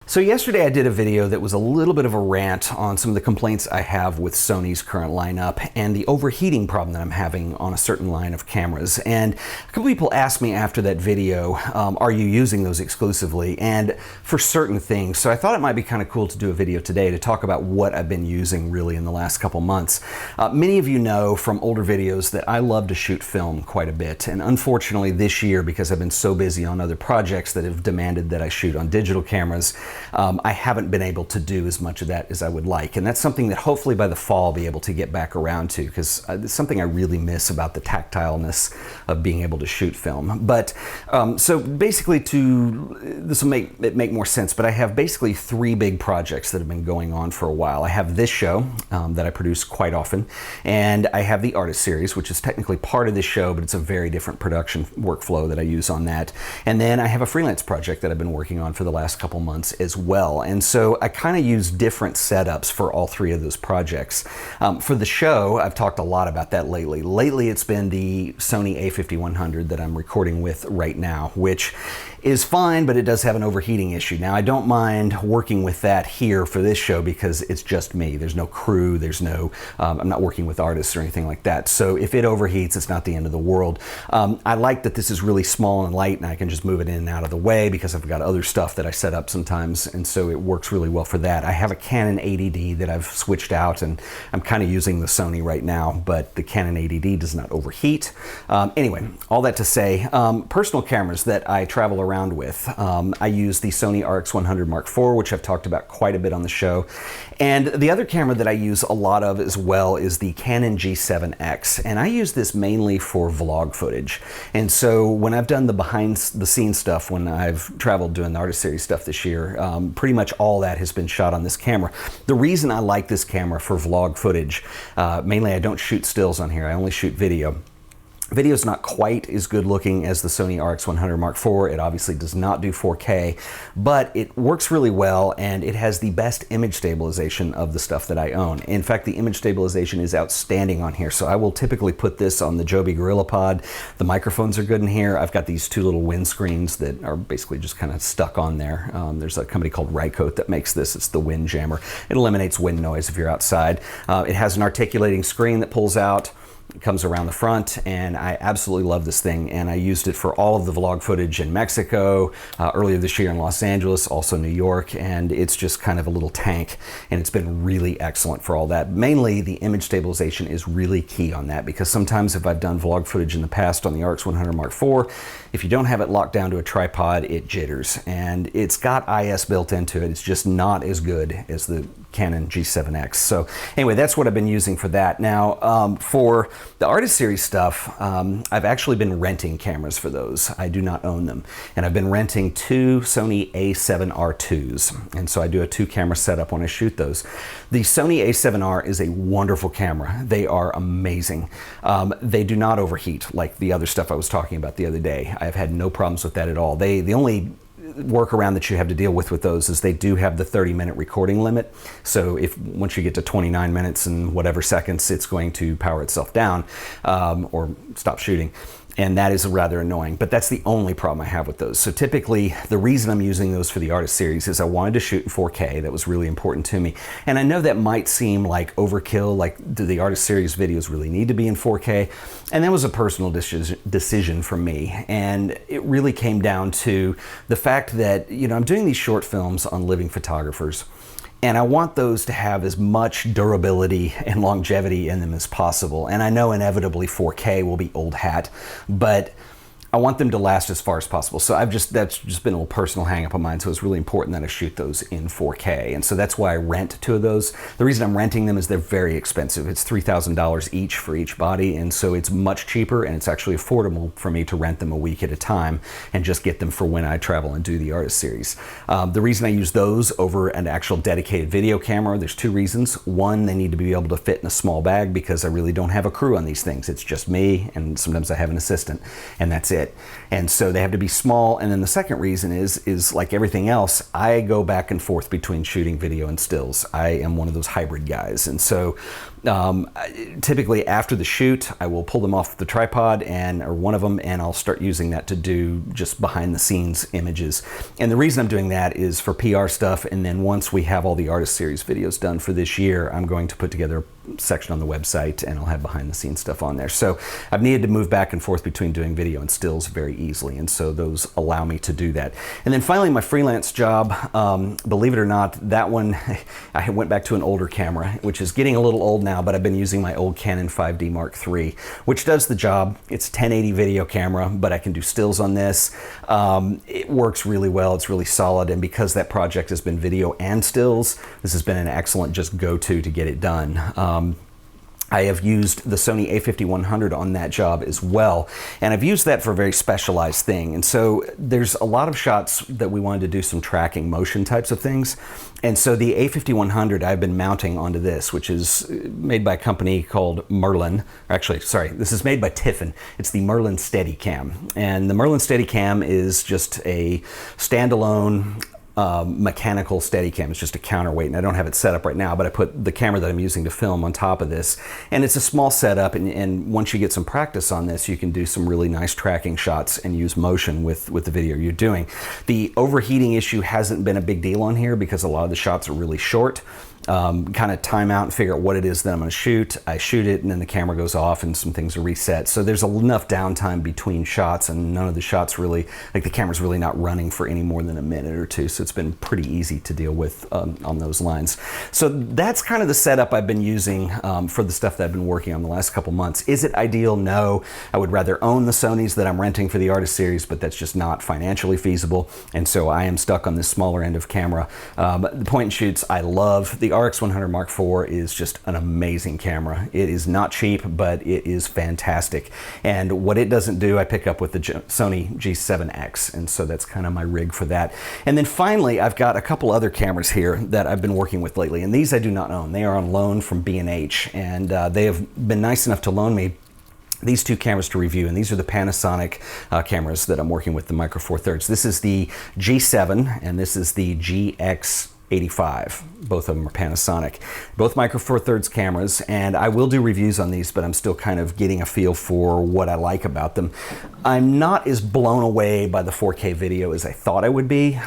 So yesterday I did a video that was a little bit of a rant on some of the complaints I have with Sony's current lineup and the overheating problem that I'm having on a certain line of cameras. And a couple people asked me after that video, are you using those exclusively? And for certain things. So I thought it might be kind of cool to do a video today to talk about what I've been using really in the last couple months. Many of you know from older videos that I love to shoot film quite a bit. And unfortunately this year, because I've been so busy on other projects that have demanded that I shoot on digital cameras, I haven't been able to do as much of that as I would like. And that's something that hopefully by the fall I'll be able to get back around to, because it's something I really miss about the tactileness of being able to shoot film. But so basically this will make it make more sense, but I have basically three big projects that have been going on for a while. I have this show that I produce quite often, and I have the artist series, which is technically part of this show, but it's a very different production workflow that I use on that. And then I have a freelance project that I've been working on for the last couple months as well. And so I kind of use different setups for all three of those projects. For the show, I've talked a lot about that lately. Lately, it's been the Sony A7RII that I'm recording with right now, which is fine, but it does have an overheating issue. Now, I don't mind working with that here for this show because it's just me. There's no crew, there's no, I'm not working with artists or anything like that. So if it overheats, it's not the end of the world. I like that this is really small and light and I can just move it in and out of the way because I've got other stuff that I set up sometimes, and so it works really well for that. I have a Canon 80D that I've switched out, and I'm kind of using the Sony right now, but the Canon 80D does not overheat. Anyway, all that to say, personal cameras that I travel around with. I use the Sony RX100 IV, which I've talked about quite a bit on the show. And the other camera that I use a lot of as well is the Canon G7X. And I use this mainly for vlog footage. And so when I've done the behind the scenes stuff, when I've traveled doing the artist series stuff this year, pretty much all that has been shot on this camera. The reason I like this camera for vlog footage, mainly I don't shoot stills on here, I only shoot video. Video's not quite as good looking as the Sony RX100 IV. It obviously does not do 4K, but it works really well and it has the best image stabilization of the stuff that I own. In fact, the image stabilization is outstanding on here. So I will typically put this on the Joby GorillaPod. The microphones are good in here. I've got these two little windscreens that are basically just kind of stuck on there. There's a company called Rycote that makes this. It's the wind jammer. It eliminates wind noise if you're outside. It has an articulating screen that pulls out. It comes around the front, and I absolutely love this thing, and I used it for all of the vlog footage in Mexico, earlier this year in Los Angeles, also New York, and it's just kind of a little tank, and it's been really excellent for all that. Mainly, the image stabilization is really key on that, because sometimes if I've done vlog footage in the past on the RX100 IV, if you don't have it locked down to a tripod, it jitters, and it's got IS built into it. It's just not as good as the Canon G7X. So anyway, that's what I've been using for that. Now, for the artist series stuff, I've actually been renting cameras for those. I do not own them. And I've been renting two Sony A7RIIs. And so I do a two camera setup when I shoot those. The Sony A7R is a wonderful camera. They are amazing. They do not overheat like the other stuff I was talking about the other day. I've had no problems with that at all. The only workaround that you have to deal with those is they do have the 30-minute recording limit. So once you get to 29 minutes and whatever seconds, it's going to power itself down or stop shooting. And that is rather annoying, but that's the only problem I have with those. So typically, the reason I'm using those for the artist series is I wanted to shoot in 4K. That was really important to me. And I know that might seem like overkill, like do the artist series videos really need to be in 4K? And that was a personal decision for me. And it really came down to the fact that, I'm doing these short films on living photographers. And I want those to have as much durability and longevity in them as possible. And I know inevitably 4K will be old hat, but I want them to last as far as possible. So that's just been a little personal hang up of mine. So it's really important that I shoot those in 4K. And so that's why I rent two of those. The reason I'm renting them is they're very expensive. It's $3,000 each for each body. And so it's much cheaper, and it's actually affordable for me to rent them a week at a time and just get them for when I travel and do the artist series. The reason I use those over an actual dedicated video camera, there's two reasons. One, they need to be able to fit in a small bag because I really don't have a crew on these things. It's just me, and sometimes I have an assistant, and that's it. And so they have to be small. And then the second reason is like everything else, I go back and forth between shooting video and stills. I am one of those hybrid guys. And so Typically after the shoot, I will pull them off the tripod or one of them, and I'll start using that to do just behind the scenes images. And the reason I'm doing that is for PR stuff, and then once we have all the Artist Series videos done for this year, I'm going to put together a section on the website, and I'll have behind the scenes stuff on there. So I've needed to move back and forth between doing video and stills very easily, and so those allow me to do that. And then finally, my freelance job, believe it or not, that one, I went back to an older camera, which is getting a little old now, but I've been using my old Canon 5D Mark III, which does the job. It's a 1080 video camera, but I can do stills on this. It works really well. It's really solid, and because that project has been video and stills, this has been an excellent just go-to to get it done. I have used the Sony A7RII on that job as well, and I've used that for a very specialized thing. And so there's a lot of shots that we wanted to do some tracking motion types of things. And so the A7RII I've been mounting onto this, which is made by a company called Merlin. Actually, sorry, this is made by Tiffin. It's the Merlin Steadicam. And the Merlin Steadicam is just a standalone mechanical Steadicam. It's just a counterweight, and I don't have it set up right now, but I put the camera that I'm using to film on top of this. And it's a small setup, and once you get some practice on this, you can do some really nice tracking shots and use motion with the video you're doing. The overheating issue hasn't been a big deal on here because a lot of the shots are really short. Kind of time out and figure out what it is that I'm going to shoot. I shoot it, and then the camera goes off and some things are reset. So there's enough downtime between shots, and none of the shots really, like the camera's really not running for any more than a minute or two. So it's been pretty easy to deal with on those lines. So that's kind of the setup I've been using for the stuff that I've been working on the last couple months. Is it ideal? No. I would rather own the Sonys that I'm renting for the Artist Series, but that's just not financially feasible. And so I am stuck on this smaller end of camera. But the point and shoots, I love. The RX100 Mark IV is just an amazing camera. It is not cheap, but it is fantastic. And what it doesn't do, I pick up with the Sony G7X, and so that's kind of my rig for that. And then finally, I've got a couple other cameras here that I've been working with lately, and these I do not own. They are on loan from B&H, and they have been nice enough to loan me these two cameras to review, and these are the Panasonic cameras that I'm working with, the Micro Four Thirds. This is the G7, and this is the GX85. Both of them are Panasonic. Both Micro Four Thirds cameras, and I will do reviews on these, but I'm still kind of getting a feel for what I like about them. I'm not as blown away by the 4K video as I thought I would be.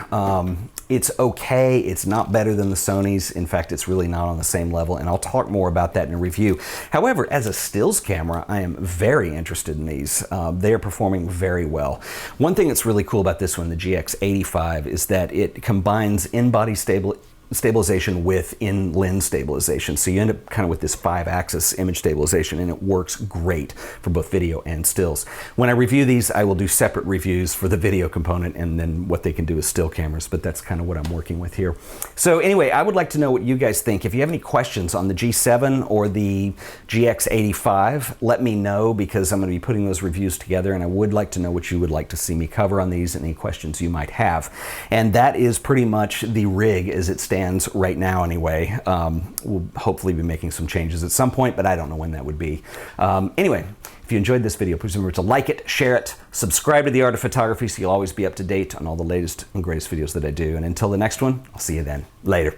It's okay. It's not better than the Sonys. In fact, it's really not on the same level, and I'll talk more about that in a review. However, as a stills camera, I am very interested in these. They are performing very well. One thing that's really cool about this one, the GX85, is that it combines in-body stabilization with in-lens stabilization. So you end up kind of with this 5-axis image stabilization, and it works great for both video and stills. When I review these, I will do separate reviews for the video component and then what they can do as still cameras, but that's kind of what I'm working with here. So anyway, I would like to know what you guys think. If you have any questions on the G7 or the GX85, let me know, because I'm going to be putting those reviews together, and I would like to know what you would like to see me cover on these and any questions you might have. And that is pretty much the rig as it stands right now anyway. We'll hopefully be making some changes at some point, but I don't know when that would be. Anyway, if you enjoyed this video, please remember to like it, share it, subscribe to The Art of Photography so you'll always be up to date on all the latest and greatest videos that I do. And until the next one, I'll see you then. Later.